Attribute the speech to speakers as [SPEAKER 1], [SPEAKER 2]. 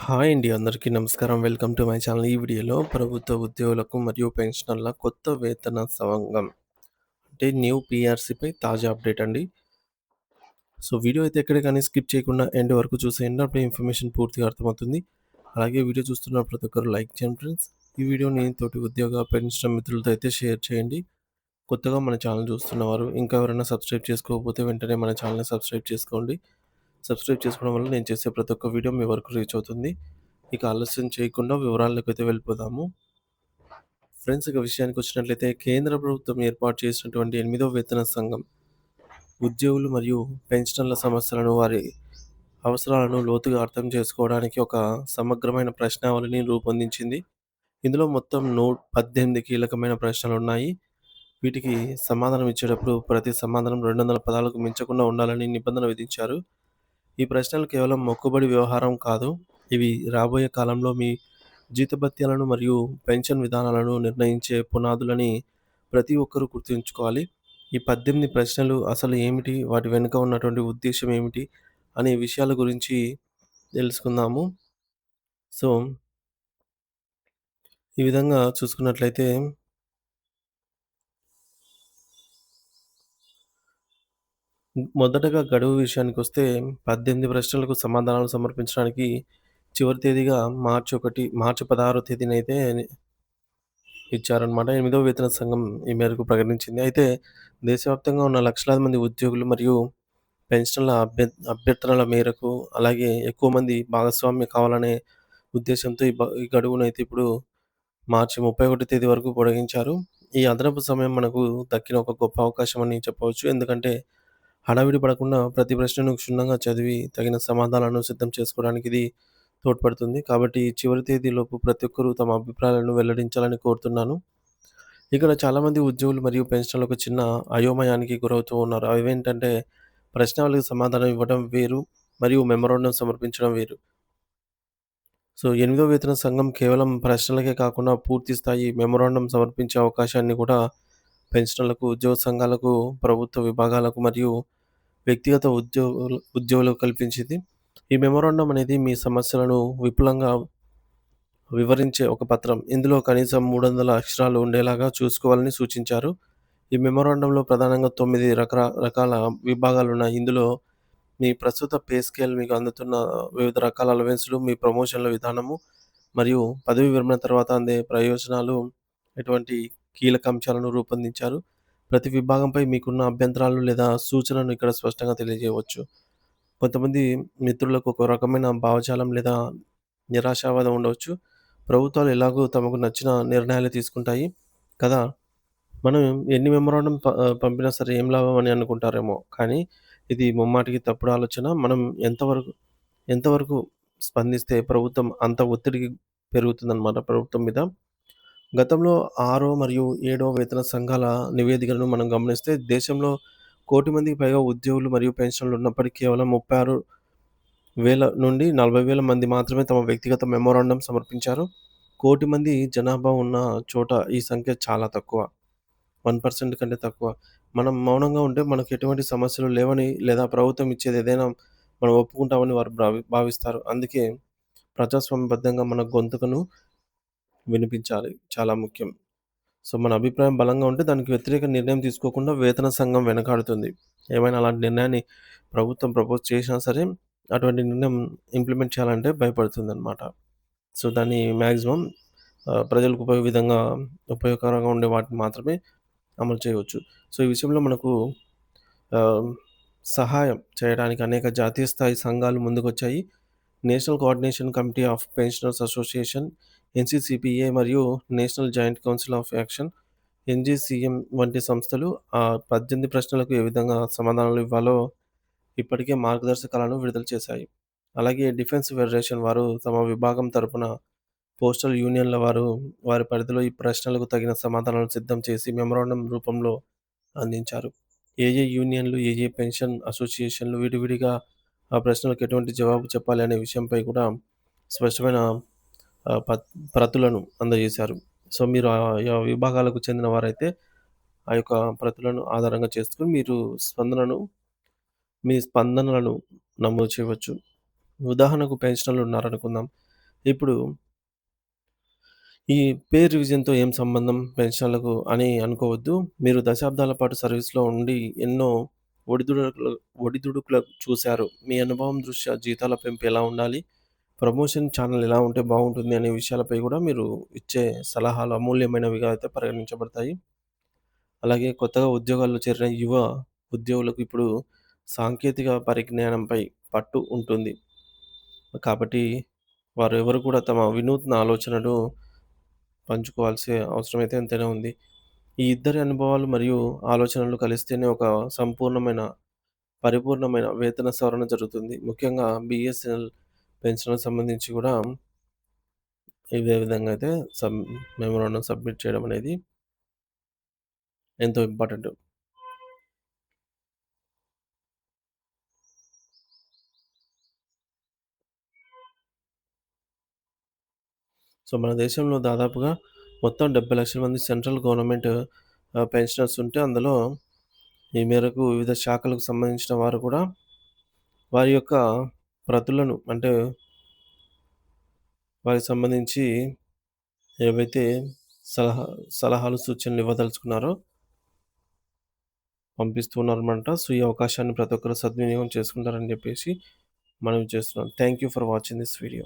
[SPEAKER 1] Hi అండి. అందరికీ నమస్కారం. Welcome to my channel. ఈ వీడియోలో ప్రభుత్వ ఉద్యోగులకు మరియు పెన్షనర్ల కొత్త వేతన సవరంగం అంటే న్యూ పీఆర్సీపై తాజా అప్డేట్ అండి. సో, వీడియో అయితే ఎక్కడ కానీ స్కిప్ చేయకుండా ఎండ్ వరకు చూసేయండి. అప్పుడే ఇన్ఫర్మేషన్ పూర్తిగా అర్థమవుతుంది. అలాగే వీడియో చూస్తున్న ప్రతి ఒక్కరు లైక్ చేయండి ఫ్రెండ్స్. ఈ వీడియోని తోటి ఉద్యోగ, పెన్షన్ మిత్రులతో అయితే షేర్ చేయండి. కొత్తగా మన ఛానల్ చూస్తున్నవారు ఇంకా ఎవరైనా సబ్స్క్రైబ్ చేసుకోకపోతే వెంటనే మన ఛానల్‌ని సబ్స్క్రైబ్ చేసుకోండి. సబ్స్క్రైబ్ చేసుకోవడం వల్ల నేను చేసే ప్రతి ఒక్క వీడియో మీ వరకు రీచ్ అవుతుంది. ఇక ఆలస్యం చేయకుండా వివరాల్లోకైతే వెళ్ళిపోదాము. ఫ్రెండ్స్, ఇక విషయానికొచ్చినట్లయితే కేంద్ర ప్రభుత్వం ఏర్పాటు చేసినటువంటి 8వ వేతన సంఘం ఉద్యోగులు మరియు పెన్షనర్ల సమస్యలను, వారి అవసరాలను లోతుగా అర్థం చేసుకోవడానికి ఒక సమగ్రమైన ప్రశ్నావళిని రూపొందించింది. ఇందులో మొత్తం 18 కీలకమైన ప్రశ్నలున్నాయి. వీటికి సమాధానం ఇచ్చేటప్పుడు ప్రతి సమాధానం 200 పదాలకు మించకుండా ఉండాలని నిబంధన విధించారు. ఈ ప్రశ్నలు కేవలం మొక్కుబడి వ్యవహారం కాదు. ఇవి రాబోయే కాలంలో మీ జీతభత్యాలను మరియు పెన్షన్ విధానాలను నిర్ణయించే పునాదులని ప్రతి ఒక్కరూ గుర్తుంచుకోవాలి. ఈ 18 ప్రశ్నలు అసలు ఏమిటి? వాటి వెనుక ఉన్నటువంటి ఉద్దేశ్యం ఏమిటి? అనే విషయాల గురించి తెలుసుకుందాము. సో, ఈ విధంగా చూసుకున్నట్లయితే మొదటగా గడువు విషయానికొస్తే 18 ప్రశ్నలకు సమాధానాలు సమర్పించడానికి చివరి తేదీగా మార్చి 16 తేదీనైతే ఇచ్చారనమాట. 8వ వేతన సంఘం ఈ మేరకు ప్రకటించింది. అయితే దేశవ్యాప్తంగా ఉన్న లక్షలాది మంది ఉద్యోగులు మరియు పెన్షన్ల అభ్యర్థనల మేరకు, అలాగే ఎక్కువ మంది భాగస్వామ్యం కావాలనే ఉద్దేశ్యంతో ఈ గడువునైతే ఇప్పుడు మార్చి 31 తేదీ వరకు పొడిగించారు. ఈ అదనపు సమయం మనకు దక్కిన ఒక గొప్ప అవకాశం అని చెప్పవచ్చు. ఎందుకంటే హడావిడి పడకుండా ప్రతి ప్రశ్నను క్షుణ్ణంగా చదివి తగిన సమాధానాలను సిద్ధం చేసుకోవడానికి ఇది తోడ్పడుతుంది. కాబట్టి చివరి తేదీలోపు ప్రతి ఒక్కరూ తమ అభిప్రాయాలను వెల్లడించాలని కోరుతున్నాను. ఇక్కడ చాలామంది ఉద్యోగులు మరియు పెన్షనర్లు ఒక చిన్న అయోమయానికి గురవుతూ ఉన్నారు. అవేంటంటే ప్రశ్నలకు సమాధానం ఇవ్వడం వేరు మరియు మెమోరాండం సమర్పించడం వేరు. సో, 8వ వేతన సంఘం కేవలం ప్రశ్నలకే కాకుండా పూర్తి స్థాయి మెమోరాండం సమర్పించే అవకాశాన్ని కూడా పెన్షనర్లకు, ఉద్యోగ సంఘాలకు, ప్రభుత్వ విభాగాలకు మరియు వ్యక్తిగత ఉద్యోగులకు కల్పించింది. ఈ మెమోరాండం అనేది మీ సమస్యలను విపులంగా వివరించే ఒక పత్రం. ఇందులో కనీసం 300 అక్షరాలు ఉండేలాగా చూసుకోవాలని సూచించారు. ఈ మెమోరాండంలో ప్రధానంగా 9 రకాల విభాగాలున్నాయి. ఇందులో మీ ప్రస్తుత పే స్కేల్, మీకు అందుతున్న వివిధ రకాల అలవెన్స్‌లు, మీ ప్రమోషన్‌ల విధానము మరియు పదవీ విరమణ తర్వాత అందే ప్రయోజనాలు, ఇటువంటి కీలక అంశాలను రూపొందించారు. ప్రతి విభాగంపై మీకున్న అభ్యంతరాలు లేదా సూచనలను ఇక్కడ స్పష్టంగా తెలియజేయవచ్చు. కొంతమంది మిత్రులకు ఒక రకమైన భావజాలం లేదా నిరాశావాదం ఉండవచ్చు. ప్రభుత్వాలు ఎలాగో తమకు నచ్చిన నిర్ణయాలు తీసుకుంటాయి కదా! మనం ఎన్ని మెమోరాండం పంపినా సరే ఏం లాభం అని అనుకుంటారేమో. కానీ ఇది ముమ్మాటికి తప్పుడు ఆలోచన. మనం ఎంతవరకు ఎంతవరకు స్పందిస్తే ప్రభుత్వం అంత ఒత్తిడికి పెరుగుతుందన్నమాట ప్రభుత్వం మీద. గతంలో 6 మరియు 7 వేతన సంఘాల నివేదికలను మనం గమనిస్తే దేశంలో 1,00,00,000 మందికి పైగా ఉద్యోగులు మరియు పెన్షనర్లు ఉన్నప్పటికీ కేవలం 36,000 నుండి 40,000 మంది మాత్రమే తమ వ్యక్తిగత మెమోరాండం సమర్పించారు. 1,00,00,000 మంది జనాభా ఉన్న చోట ఈ సంఖ్య చాలా తక్కువ. 1% కంటే తక్కువ. మనం మౌనంగా ఉంటే మనకు ఎటువంటి సమస్యలు లేవని, లేదా ప్రభుత్వం ఇచ్చేది ఏదైనా మనం ఒప్పుకుంటామని వారు భావిస్తారు. అందుకే ప్రజాస్వామ్యబద్ధంగా మన గొంతుకను వినిపించాలి. చాలా ముఖ్యం. సో, మన అభిప్రాయం బలంగా ఉంటే దానికి వ్యతిరేక నిర్ణయం తీసుకోకుండా వేతన సంఘం వెనకాడుతుంది. ఏమైనా అలాంటి నిర్ణయాన్ని ప్రభుత్వం ప్రపోజ్ చేసినా సరే, అటువంటి నిర్ణయం ఇంప్లిమెంట్ చేయాలంటే భయపడుతుందనమాట. సో, దాన్ని మాక్సిమం ప్రజలకు ఉపయోగకరంగా ఉండే వాటిని మాత్రమే అమలు చేయవచ్చు. సో, ఈ విషయంలో మనకు ఆహ్, సహాయం చేయడానికి అనేక జాతీయ స్థాయి సంఘాలు ముందుకొచ్చాయి. National coordination committee of pensioners association, NCCPA మరియు national joint council of action, NJCM వంటి సంస్థలు 18 ప్రశ్నలకు ఏ విధంగా సమాధానాలు ఇవ్వాలో ఇప్పటికే మార్గదర్శకాలను విడుదల చేశాయి. అలాగే డిఫెన్స్ ఫెడరేషన్ వారు తమ విభాగం తరపున పోస్టల్ యూనియన్‌ల వారు వారి పరిధిలో ఈ ప్రశ్నలకు తగిన సమాధానాలు సిద్ధం చేసి మెమోరాండం రూపంలో అందించారు. ఏ యూనియన్‌లు, ఏ పెన్షన్ అసోసియేషన్‌లు విడివిడిగా ఆ ప్రశ్నలకు ఎటువంటి జవాబు చెప్పాలి అనే విషయంపై కూడా స్పష్టమైన ఆహ్, పత్ ప్రతులను అందజేశారు. సో, మీరు ఆయా విభాగాలకు చెందిన వారైతే ఆ యొక్క ప్రతులను ఆధారంగా చేసుకొని మీరు మీ స్పందనలను నమోదు చేయవచ్చు. ఉదాహరణకు పెన్షనర్లు ఉన్నారనుకుందాం. ఇప్పుడు ఈ పే రివిజన్‌తో ఏం సంబంధం పెన్షన్‌లకు అని అనుకోవద్దు. మీరు దశాబ్దాల పాటు సర్వీస్‌లో ఉండి ఎన్నో ఒడిదుడుకులు ఒడిదుడుకులు చూసారు. మీ అనుభవం దృష్ట్యా జీతాల పెంపు ఎలా ఉండాలి? ప్రమోషన్ ఛానెల్ ఎలా ఉంటే బావుంటుంది అనే విషయాలపై గూడా మీరు ఇచ్చే సలహాలు అమూల్యమైనవిగా అయితే పరిగణించబడతాయి. అలాగే కొత్తగా ఉద్యోగాల్లో చేరిన యువ ఉద్యోగులకు ఇప్పుడు సాంకేతిక పరిజ్ఞానంపై పట్టు ఉంటుంది. కాబట్టి వారు ఎవరు కూడా తమ వినూత్న ఆలోచనలు పంచుకోవాల్సిన అవసరమైతే ఎంతైనా ఉంది. ఈ ఇద్దరి అనుభవాలు మరియు ఆలోచనలు కలిస్తేనే ఒక సంపూర్ణమైన, పరిపూర్ణమైన వేతన సవరణ జరుగుతుంది. ముఖ్యంగా బీఎస్ఎన్ఎల్ పెన్షన్‌లకు సంబంధించి గూడా ఇదే విధంగా అయితే మెమోరాండం సబ్మిట్ చేయడం అనేది ఎంతో ఇంపార్టెంట్. సో, మన దేశంలో దాదాపుగా మొత్తం 70,00,000 మంది సెంట్రల్ గవర్నమెంట్ పెన్షనర్స్ ఉంటే అందులో ఈ మేరకు వివిధ శాఖలకు సంబంధించిన వారు కూడా వారి యొక్క ప్రతులను అంటే వారికి సంబంధించి ఏవైతే సలహా సలహాలు, సూచనలు ఇవ్వదలుచుకున్నారో పంపిస్తూ ఉన్నారనమాట. సో, ఈ అవకాశాన్ని ప్రతి ఒక్కరు సద్వినియోగం చేసుకుంటారని జెప్పేసి మనవి చేస్తున్నాను. Thank you for watching this video.